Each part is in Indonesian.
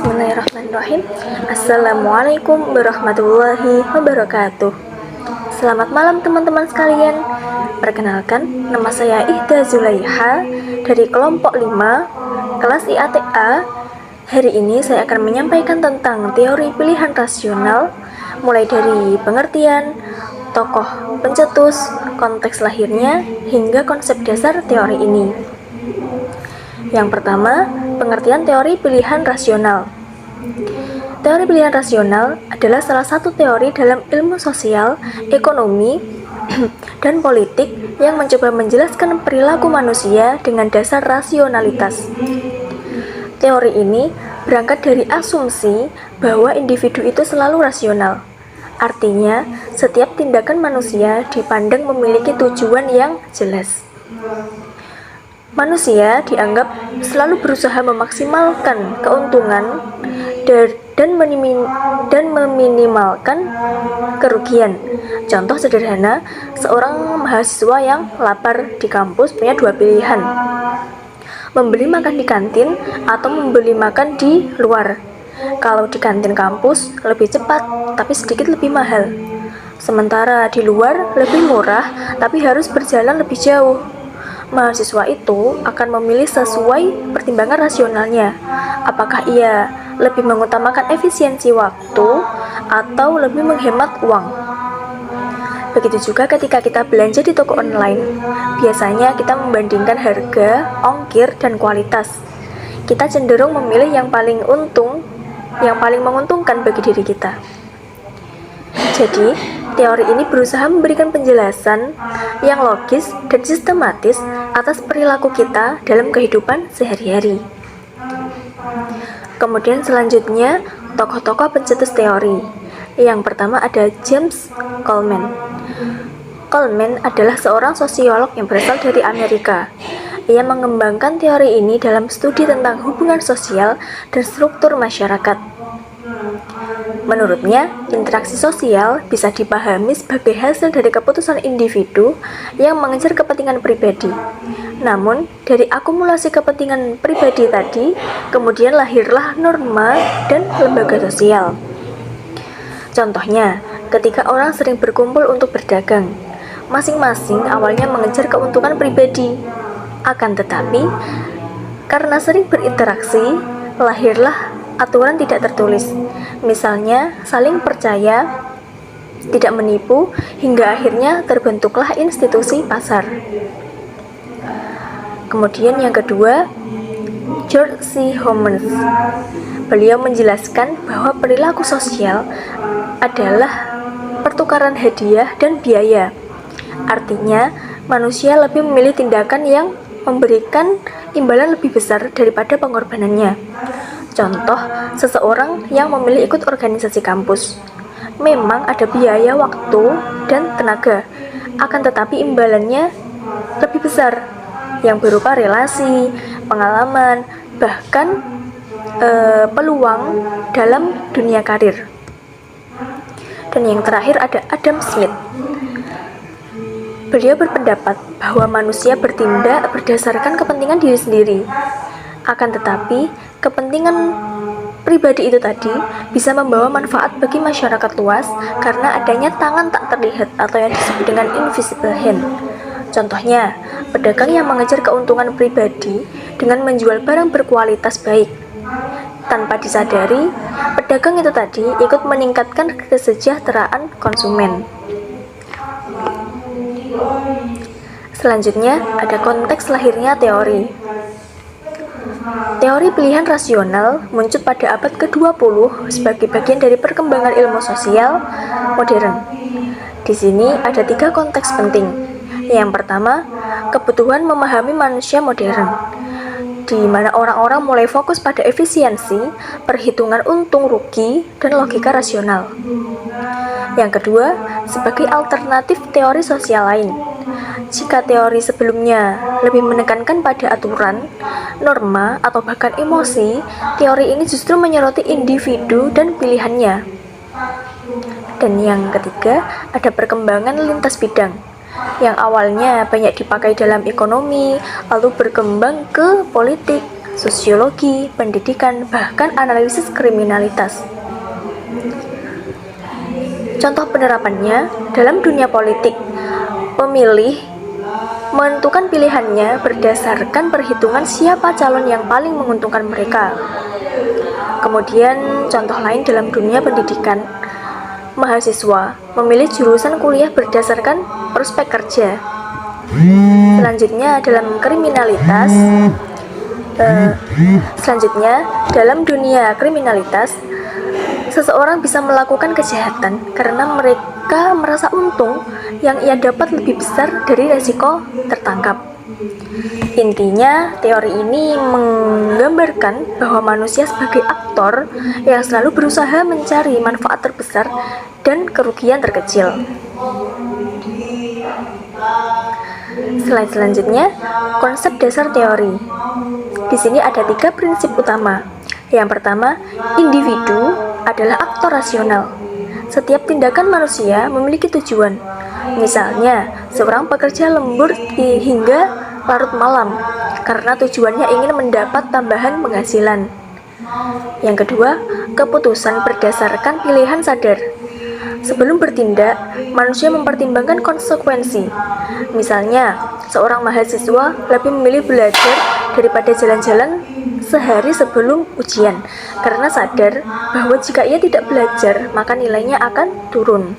Bismillahirrahmanirrahim. Assalamualaikum warahmatullahi wabarakatuh. Selamat malam teman-teman sekalian. Perkenalkan, nama saya Ihda Zulaiha dari kelompok 5 kelas IATA. Hari ini saya akan menyampaikan tentang teori pilihan rasional, mulai dari pengertian, tokoh pencetus, konteks lahirnya, hingga konsep dasar teori ini. Yang pertama, pengertian teori pilihan rasional. Teori pilihan rasional adalah salah satu teori dalam ilmu sosial, ekonomi, dan politik yang mencoba menjelaskan perilaku manusia dengan dasar rasionalitas. Teori ini berangkat dari asumsi bahwa individu itu selalu rasional. Artinya, setiap tindakan manusia dipandang memiliki tujuan yang jelas. Manusia dianggap selalu berusaha memaksimalkan keuntungan dan meminimalkan kerugian. Contoh sederhana, seorang mahasiswa yang lapar di kampus punya dua pilihan: membeli makan di kantin atau membeli makan di luar. Kalau di kantin kampus lebih cepat tapi sedikit lebih mahal, sementara di luar lebih murah tapi harus berjalan lebih jauh. Mahasiswa itu akan memilih sesuai pertimbangan rasionalnya. Apakah ia lebih mengutamakan efisiensi waktu atau lebih menghemat uang? Begitu juga ketika kita belanja di toko online. Biasanya kita membandingkan harga, ongkir, dan kualitas. Kita cenderung memilih yang paling menguntungkan bagi diri kita. Jadi, teori ini berusaha memberikan penjelasan yang logis dan sistematis atas perilaku kita dalam kehidupan sehari-hari. Kemudian selanjutnya, tokoh-tokoh pencetus teori. Yang pertama ada James Coleman. Coleman adalah seorang sosiolog yang berasal dari Amerika. Ia mengembangkan teori ini dalam studi tentang hubungan sosial dan struktur masyarakat. Menurutnya, interaksi sosial bisa dipahami sebagai hasil dari keputusan individu yang mengejar kepentingan pribadi. Namun, dari akumulasi kepentingan pribadi tadi, kemudian lahirlah norma dan lembaga sosial. Contohnya, ketika orang sering berkumpul untuk berdagang, masing-masing awalnya mengejar keuntungan pribadi. Akan tetapi, karena sering berinteraksi, lahirlah aturan tidak tertulis. Misalnya, saling percaya, tidak menipu, hingga akhirnya terbentuklah institusi pasar. Kemudian yang kedua, George C. Homans. Beliau menjelaskan bahwa perilaku sosial adalah pertukaran hadiah dan biaya. Artinya, manusia lebih memilih tindakan yang memberikan imbalan lebih besar daripada pengorbanannya. Contoh, seseorang yang memilih ikut organisasi kampus. Memang ada biaya waktu dan tenaga, akan tetapi imbalannya lebih besar, yang berupa relasi, pengalaman, bahkan peluang dalam dunia karir. Dan yang terakhir ada Adam Smith. Beliau berpendapat bahwa manusia bertindak berdasarkan kepentingan diri sendiri. Akan tetapi, kepentingan pribadi itu tadi bisa membawa manfaat bagi masyarakat luas karena adanya tangan tak terlihat atau yang disebut dengan invisible hand. Contohnya, pedagang yang mengejar keuntungan pribadi dengan menjual barang berkualitas baik. Tanpa disadari, pedagang itu tadi ikut meningkatkan kesejahteraan konsumen. Selanjutnya, ada konteks lahirnya teori. Teori pilihan rasional muncul pada abad ke-20 sebagai bagian dari perkembangan ilmu sosial modern. Di sini ada 3 konteks penting. Yang pertama, kebutuhan memahami manusia modern, di mana orang-orang mulai fokus pada efisiensi, perhitungan untung rugi, dan logika rasional. Yang kedua, sebagai alternatif teori sosial lain. Jika teori sebelumnya lebih menekankan pada aturan, norma, atau bahkan emosi, teori ini justru menyoroti individu dan pilihannya. Dan yang ketiga, ada perkembangan lintas bidang. yang awalnya banyak dipakai dalam ekonomi, lalu berkembang ke politik, sosiologi, pendidikan, bahkan analisis kriminalitas. Contoh penerapannya dalam dunia politik, pemilih menentukan pilihannya berdasarkan perhitungan siapa calon yang paling menguntungkan mereka. Kemudian contoh lain dalam dunia pendidikan, mahasiswa memilih jurusan kuliah berdasarkan prospek kerja. Selanjutnya dalam dunia kriminalitas, seseorang bisa melakukan kejahatan karena mereka merasa untung yang ia dapat lebih besar dari resiko tertangkap. Intinya, teori ini menggambarkan bahwa manusia sebagai aktor yang selalu berusaha mencari manfaat terbesar dan kerugian terkecil. Slide selanjutnya, konsep dasar teori. Di sini ada 3 prinsip utama. Yang pertama, individu adalah aktor rasional. Setiap tindakan manusia memiliki tujuan. Misalnya, seorang pekerja lembur hingga larut malam karena tujuannya ingin mendapat tambahan penghasilan. Yang kedua, keputusan berdasarkan pilihan sadar. Sebelum bertindak, manusia mempertimbangkan konsekuensi. Misalnya, seorang mahasiswa lebih memilih belajar daripada jalan-jalan sehari sebelum ujian karena sadar bahwa jika ia tidak belajar, maka nilainya akan turun.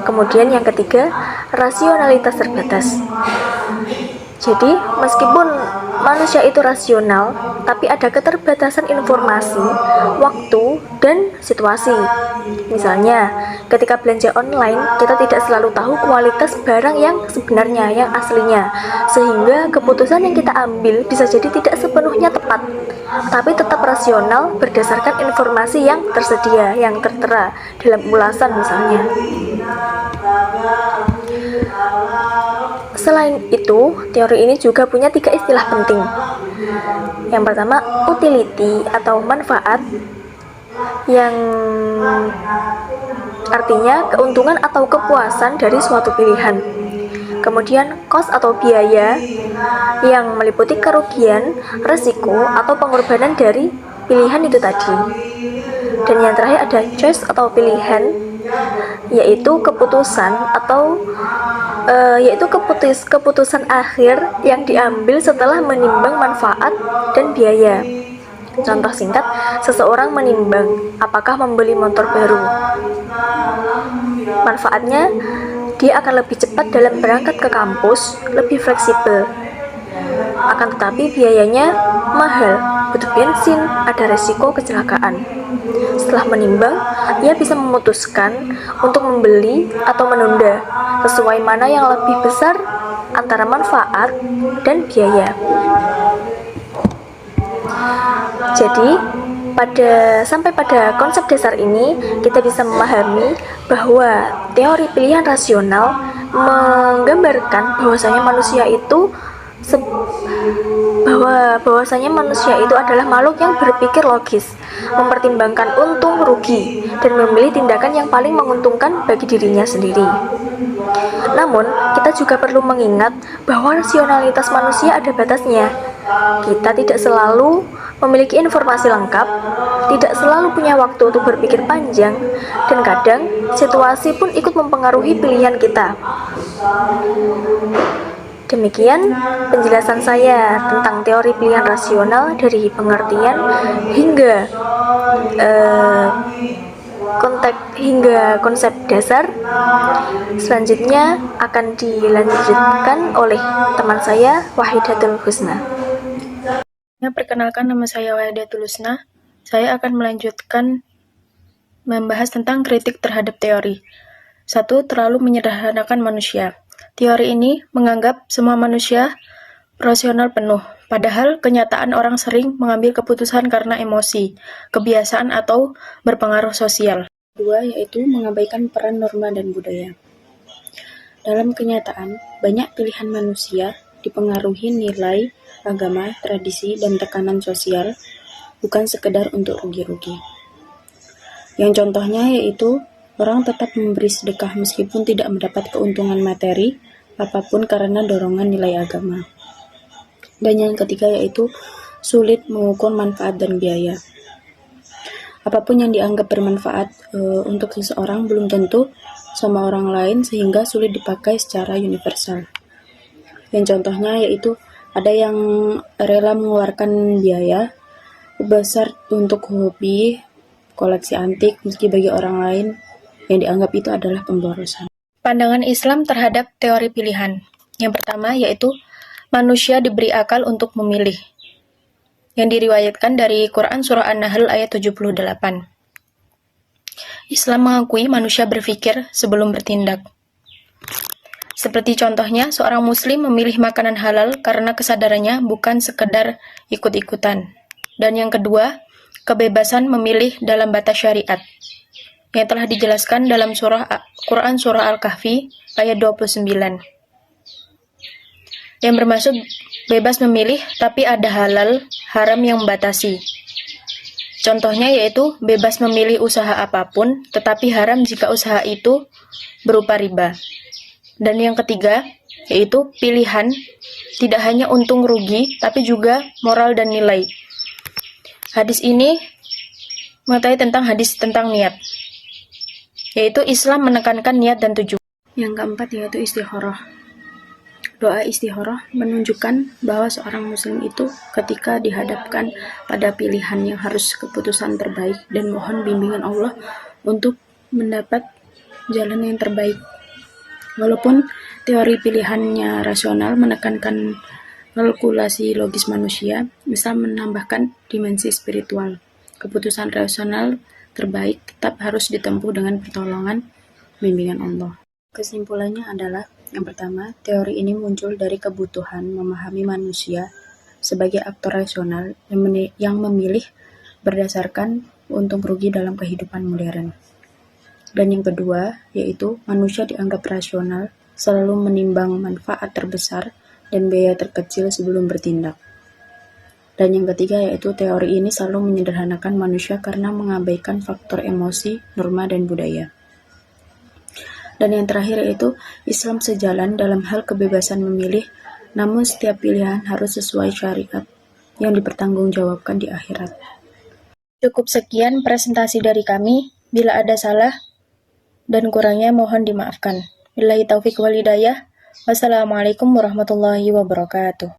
Kemudian yang ketiga, rasionalitas terbatas. Jadi, meskipun manusia itu rasional, tapi ada keterbatasan informasi, waktu, dan situasi. Misalnya, ketika belanja online, kita tidak selalu tahu kualitas barang yang sebenarnya, yang aslinya, sehingga keputusan yang kita ambil bisa jadi tidak sepenuhnya tepat, tapi tetap rasional berdasarkan informasi yang tersedia, yang tertera dalam ulasan misalnya. Selain itu, teori ini juga punya 3 istilah penting. Yang pertama, utility atau manfaat, yang artinya keuntungan atau kepuasan dari suatu pilihan. Kemudian, cost atau biaya, yang meliputi kerugian, resiko, atau pengorbanan dari pilihan itu tadi. Dan yang terakhir ada choice atau pilihan, yaitu keputusan keputusan akhir yang diambil setelah menimbang manfaat dan biaya. Contoh singkat, seseorang menimbang apakah membeli motor baru. Manfaatnya, dia akan lebih cepat dalam berangkat ke kampus, lebih fleksibel. Akan tetapi biayanya mahal, butuh bensin, ada resiko kecelakaan. Setelah menimbang, ia bisa memutuskan untuk membeli atau menunda, sesuai mana yang lebih besar antara manfaat dan biaya. Jadi, sampai pada konsep dasar ini, kita bisa memahami bahwa teori pilihan rasional menggambarkan bahwasanya manusia itu adalah makhluk yang berpikir logis, mempertimbangkan untung rugi, dan memilih tindakan yang paling menguntungkan bagi dirinya sendiri. Namun, kita juga perlu mengingat bahwa rasionalitas manusia ada batasnya. Kita tidak selalu memiliki informasi lengkap, tidak selalu punya waktu untuk berpikir panjang, dan kadang situasi pun ikut mempengaruhi pilihan kita. Demikian penjelasan saya tentang teori pilihan rasional dari pengertian hingga konsep dasar. Selanjutnya akan dilanjutkan oleh teman saya, Wahidatul Husna. Perkenalkan, nama saya Wahidatul Husna. Saya akan melanjutkan membahas tentang kritik terhadap teori. 1. Terlalu menyederhanakan manusia. Teori ini menganggap semua manusia rasional penuh, padahal kenyataan orang sering mengambil keputusan karena emosi, kebiasaan, atau berpengaruh sosial. 2. Yaitu mengabaikan peran norma dan budaya. Dalam kenyataan, banyak pilihan manusia dipengaruhi nilai, agama, tradisi, dan tekanan sosial, bukan sekedar untuk rugi-rugi. Yang contohnya yaitu orang tetap memberi sedekah meskipun tidak mendapat keuntungan materi apapun karena dorongan nilai agama. Dan yang ketiga yaitu sulit mengukur manfaat dan biaya. Apapun yang dianggap bermanfaat untuk seseorang belum tentu sama orang lain sehingga sulit dipakai secara universal. Yang contohnya yaitu ada yang rela mengeluarkan biaya besar untuk hobi koleksi antik meski bagi orang lain yang dianggap itu adalah pemborosan. Pandangan Islam terhadap teori pilihan. Yang pertama yaitu manusia diberi akal untuk memilih. Yang diriwayatkan dari Quran Surah An-Nahl ayat 78. Islam mengakui manusia berpikir sebelum bertindak. Seperti contohnya, seorang muslim memilih makanan halal karena kesadarannya bukan sekedar ikut-ikutan. Dan yang kedua, kebebasan memilih dalam batas syariat, yang telah dijelaskan dalam Quran Surah Al-Kahfi ayat 29. Yang bermaksud bebas memilih, tapi ada halal, haram yang membatasi. Contohnya yaitu bebas memilih usaha apapun, tetapi haram jika usaha itu berupa riba. Dan yang ketiga, yaitu pilihan, tidak hanya untung rugi, tapi juga moral dan nilai. Hadis ini mengetahui tentang hadis tentang niat, yaitu Islam menekankan niat dan tujuan. Yang keempat yaitu istikharah. Doa istikharah menunjukkan bahwa seorang muslim itu ketika dihadapkan pada pilihan yang harus keputusan terbaik dan mohon bimbingan Allah untuk mendapat jalan yang terbaik. Walaupun teori pilihannya rasional menekankan kalkulasi logis manusia, bisa menambahkan dimensi spiritual. Keputusan rasional terbaik tetap harus ditempuh dengan pertolongan bimbingan Allah. Kesimpulannya adalah, yang pertama, teori ini muncul dari kebutuhan memahami manusia sebagai aktor rasional yang memilih berdasarkan untung rugi dalam kehidupan modern. Dan yang kedua, yaitu manusia dianggap rasional selalu menimbang manfaat terbesar dan biaya terkecil sebelum bertindak. Dan yang ketiga, yaitu teori ini selalu menyederhanakan manusia karena mengabaikan faktor emosi, norma, dan budaya. Dan yang terakhir yaitu Islam sejalan dalam hal kebebasan memilih, namun setiap pilihan harus sesuai syariat yang dipertanggungjawabkan di akhirat. Cukup sekian presentasi dari kami. Bila ada salah dan kurangnya mohon dimaafkan. Billahi taufik wal hidayah. Wassalamualaikum warahmatullahi wabarakatuh.